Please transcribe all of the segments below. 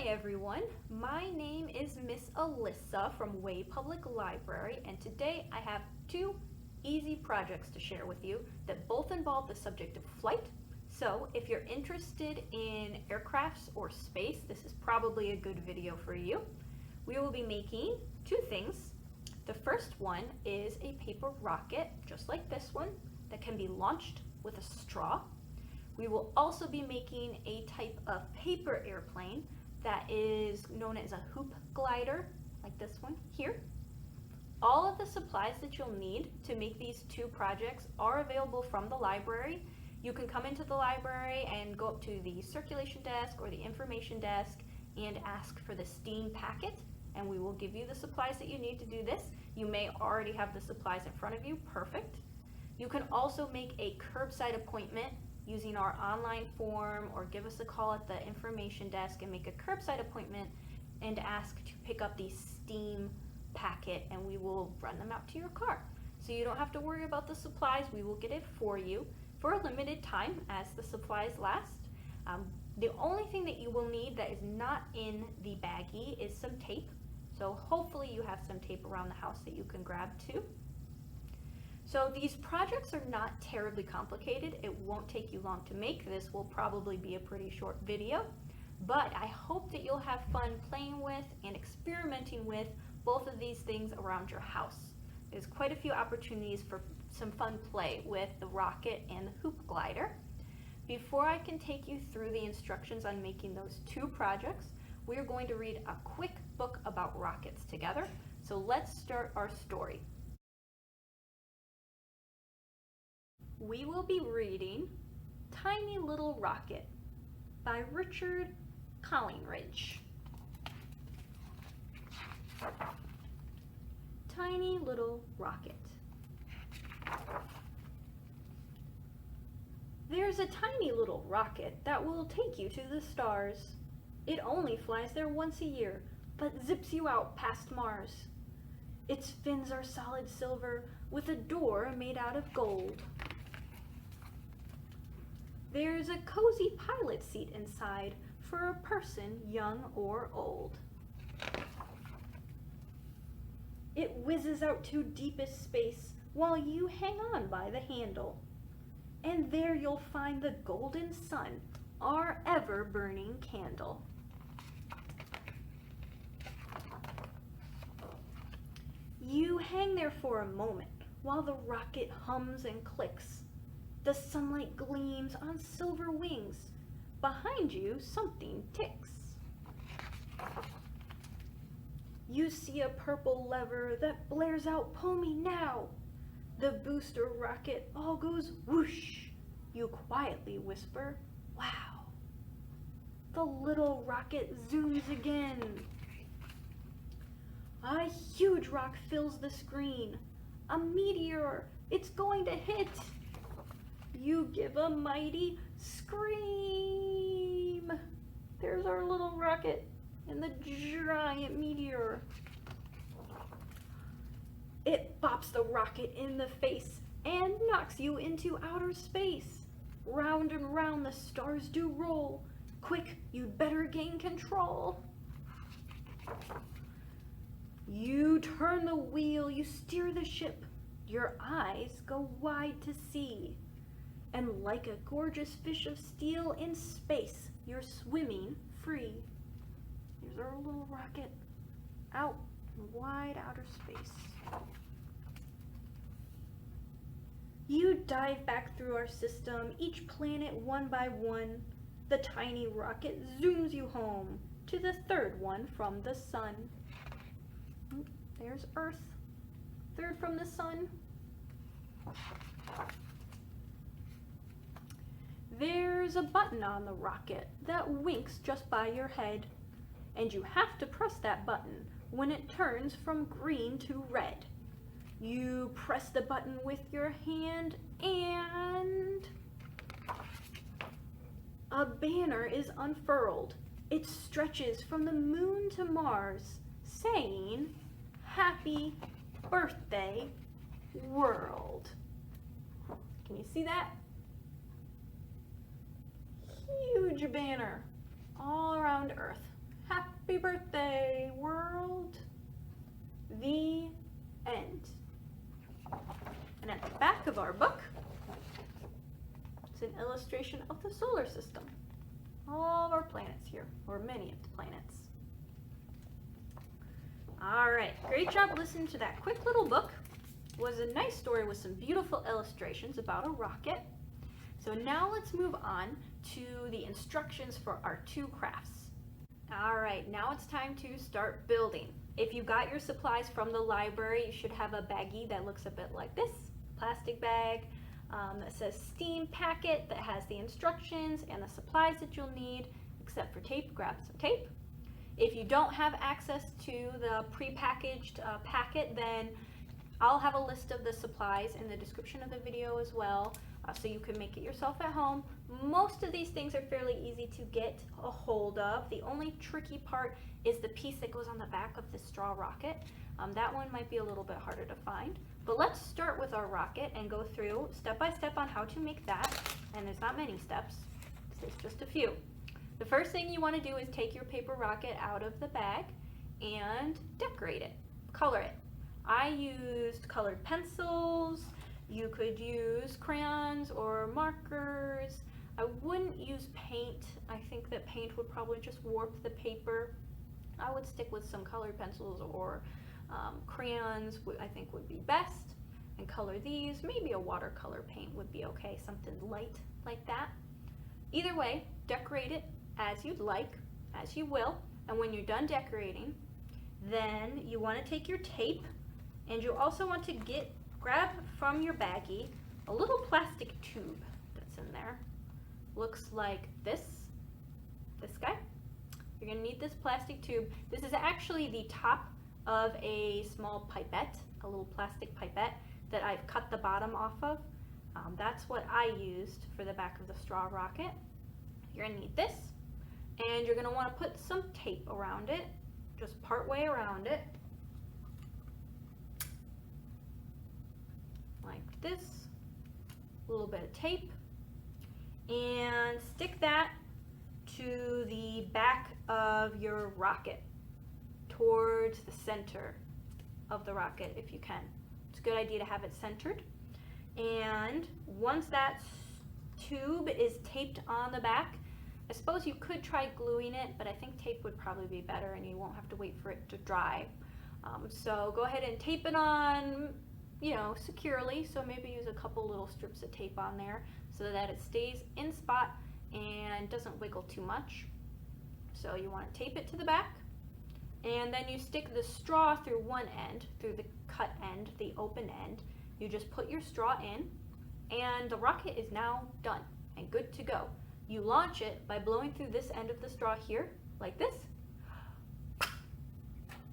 Hi everyone, my name is Miss Alyssa from Way Public Library, and today I have two easy projects to share with you that both involve the subject of flight. So if you're interested in aircrafts or space, this is probably a good video for you. We will be making two things. The first one is a paper rocket, just like this one, that can be launched with a straw. We will also be making a type of paper airplane that is known as a hoop glider, like this one here. All of the supplies that you'll need to make these two projects are available from the library. You can come into the library and go up to the circulation desk or the information desk and ask for the STEAM packet, and we will give you the supplies that you need to do this. You may already have the supplies in front of you, perfect. You can also make a curbside appointment using our online form, or give us a call at the information desk and make a curbside appointment and ask to pick up the STEAM packet, and we will run them out to your car. So you don't have to worry about the supplies, we will get it for you for a limited time as the supplies last. The only thing that you will need that is not in the baggie is some tape. So hopefully you have some tape around the house that you can grab too. So these projects are not terribly complicated. It won't take you long to make. This will probably be a pretty short video, but I hope that you'll have fun playing with and experimenting with both of these things around your house. There's quite a few opportunities for some fun play with the rocket and the hoop glider. Before I can take you through the instructions on making those two projects, we're going to read a quick book about rockets together. So let's start our story. We will be reading Tiny Little Rocket by Richard Collingridge. Tiny Little Rocket. There's a tiny little rocket that will take you to the stars. It only flies there once a year, but zips you out past Mars. Its fins are solid silver with a door made out of gold. There's a cozy pilot seat inside for a person young or old. It whizzes out to deepest space while you hang on by the handle. And there you'll find the golden sun, our ever-burning candle. You hang there for a moment while the rocket hums and clicks. The sunlight gleams on silver wings. Behind you, something ticks. You see a purple lever that blares out, "Pull me now." The booster rocket all goes whoosh. You quietly whisper, "Wow." The little rocket zooms again. A huge rock fills the screen. A meteor, it's going to hit. You give a mighty scream. There's our little rocket and the giant meteor. It bops the rocket in the face and knocks you into outer space. Round and round the stars do roll. Quick, you'd better gain control. You turn the wheel, you steer the ship. Your eyes go wide to see. And like a gorgeous fish of steel in space, you're swimming free. Here's our little rocket out in wide outer space. You dive back through our system, each planet one by one. The tiny rocket zooms you home to the third one from the sun. There's Earth, third from the sun. There's a button on the rocket that winks just by your head, and you have to press that button when it turns from green to red. You press the button with your hand and a banner is unfurled. It stretches from the moon to Mars, saying, "Happy birthday, world." Can you see that? Huge banner all around Earth. Happy birthday, world. The end. And at the back of our book, it's an illustration of the solar system. All of our planets here, or many of the planets. All right, great job listening to that quick little book. It was a nice story with some beautiful illustrations about a rocket. So now let's move on to the instructions for our two crafts. All right, now it's time to start building. If you got your supplies from the library, you should have a baggie that looks a bit like this, plastic bag that says steam packet that has the instructions and the supplies that you'll need, except for tape. Grab some tape. If you don't have access to the prepackaged packet, then I'll have a list of the supplies in the description of the video as well, so you can make it yourself at home. Most of these things are fairly easy to get a hold of. The only tricky part is the piece that goes on the back of the straw rocket. That one might be a little bit harder to find. But let's start with our rocket and go through step by step on how to make that. And there's not many steps, there's just a few. The first thing you want to do is take your paper rocket out of the bag and decorate it, color it. I used colored pencils. You could use crayons or markers. I wouldn't use paint. I think that paint would probably just warp the paper. I would stick with some colored pencils or crayons, I think would be best, and color these. Maybe a watercolor paint would be okay, something light like that. Either way, decorate it as you'd like, as you will, and when you're done decorating, then you want to take your tape, and you also want to grab from your baggie a little plastic tube that's in there. Looks like this guy. You're going to need this plastic tube. This is actually the top of a small pipette, a little plastic pipette that I've cut the bottom off of. That's what I used for the back of the straw rocket. You're going to need this, and you're going to want to put some tape around it, just part way around it, like this. A little bit of tape, and stick that to the back of your rocket, towards the center of the rocket if you can. It's a good idea to have it centered. And once that tube is taped on the back, I suppose you could try gluing it, but I think tape would probably be better and you won't have to wait for it to dry. So go ahead and tape it on, securely. So maybe use a couple little strips of tape on there so that it stays in spot and doesn't wiggle too much. So you want to tape it to the back, and then you stick the straw through one end, through the cut end, the open end. You just put your straw in, and the rocket is now done and good to go. You launch it by blowing through this end of the straw here, like this,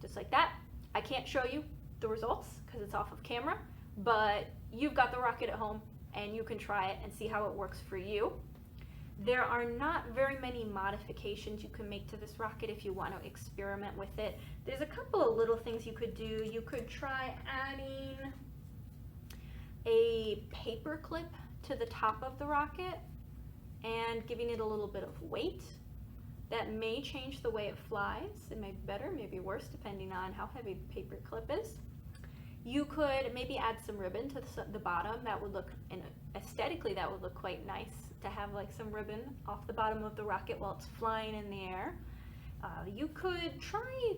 just like that. I can't show you the results because it's off of camera, but you've got the rocket at home and you can try it and see how it works for you. There are not very many modifications you can make to this rocket if you want to experiment with it. There's a couple of little things you could do. You could try adding a paper clip to the top of the rocket and giving it a little bit of weight. That may change the way it flies. It may be better, maybe worse, depending on how heavy the paper clip is. You could maybe add some ribbon to the bottom. That would look, aesthetically, that would look quite nice to have like some ribbon off the bottom of the rocket while it's flying in the air. You could try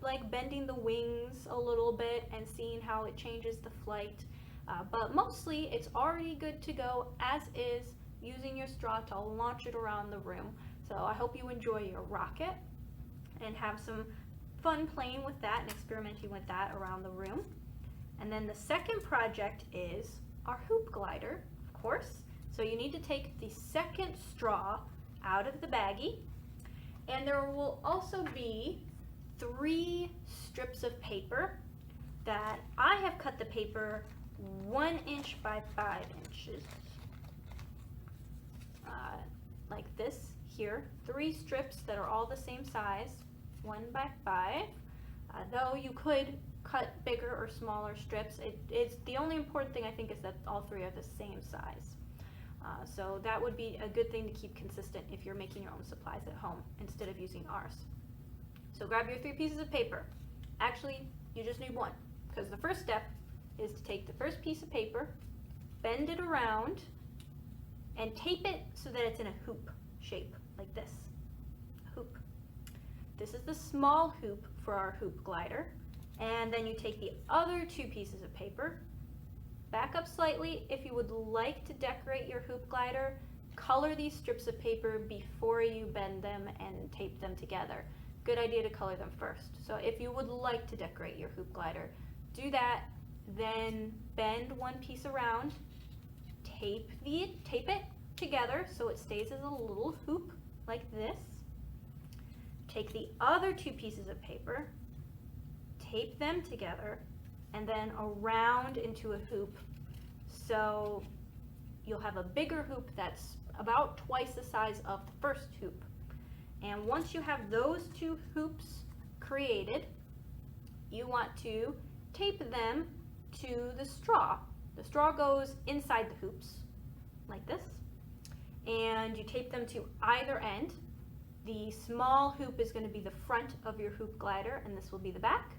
like bending the wings a little bit and seeing how it changes the flight. But mostly it's already good to go as is, using your straw to launch it around the room. So I hope you enjoy your rocket and have some fun playing with that and experimenting with that around the room. And then the second project is our hoop glider, of course. So you need to take the second straw out of the baggie, and there will also be 3 strips of paper that I have cut the paper 1 inch by 5 inches, like this here. 3 strips that are all the same size, 1 by 5. Though you could cut bigger or smaller strips. It's the only important thing I think is that all 3 are the same size. So that would be a good thing to keep consistent if you're making your own supplies at home instead of using ours. So grab your 3 pieces of paper. Actually, you just need 1, because the first step is to take the first piece of paper, bend it around, and tape it so that it's in a hoop shape, like this. A hoop. This is the small hoop for our hoop glider. And then you take the other 2 pieces of paper, back up slightly. If you would like to decorate your hoop glider, color these strips of paper before you bend them and tape them together. Good idea to color them first. So if you would like to decorate your hoop glider, do that, then bend 1 piece around, tape it together so it stays as a little hoop like this. Take the other 2 pieces of paper, tape them together, and then around into a hoop. So you'll have a bigger hoop that's about twice the size of the first hoop. And once you have those 2 hoops created, you want to tape them to the straw. The straw goes inside the hoops, like this, and you tape them to either end. The small hoop is going to be the front of your hoop glider, and this will be the back.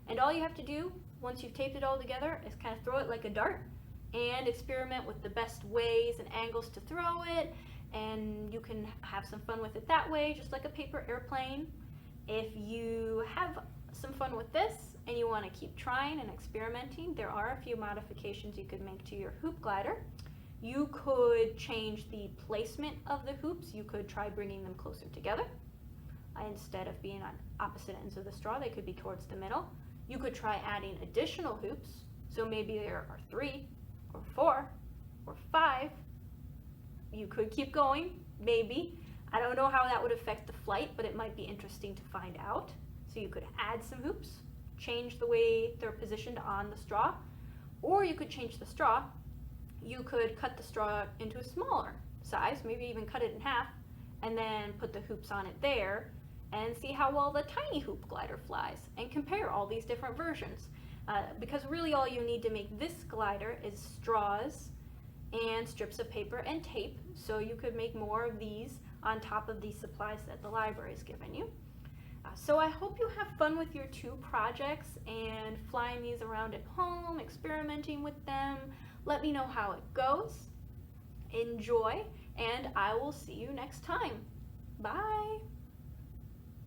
And all you have to do, once you've taped it all together, is kind of throw it like a dart and experiment with the best ways and angles to throw it, and you can have some fun with it that way, just like a paper airplane. If you have some fun with this and you want to keep trying and experimenting, there are a few modifications you could make to your hoop glider. You could change the placement of the hoops. You could try bringing them closer together. Instead of being on opposite ends of the straw, they could be towards the middle. You could try adding additional hoops. So maybe there are 3 or 4 or 5. You could keep going, maybe. I don't know how that would affect the flight, but it might be interesting to find out. So you could add some hoops, change the way they're positioned on the straw, or you could change the straw. You could cut the straw into a smaller size, maybe even cut it in half, and then put the hoops on it there, and see how well the tiny hoop glider flies, and compare all these different versions. Because really all you need to make this glider is straws and strips of paper and tape, so you could make more of these on top of these supplies that the library has given you. So I hope you have fun with your 2 projects and flying these around at home, experimenting with them. Let me know how it goes. Enjoy, and I will see you next time. Bye!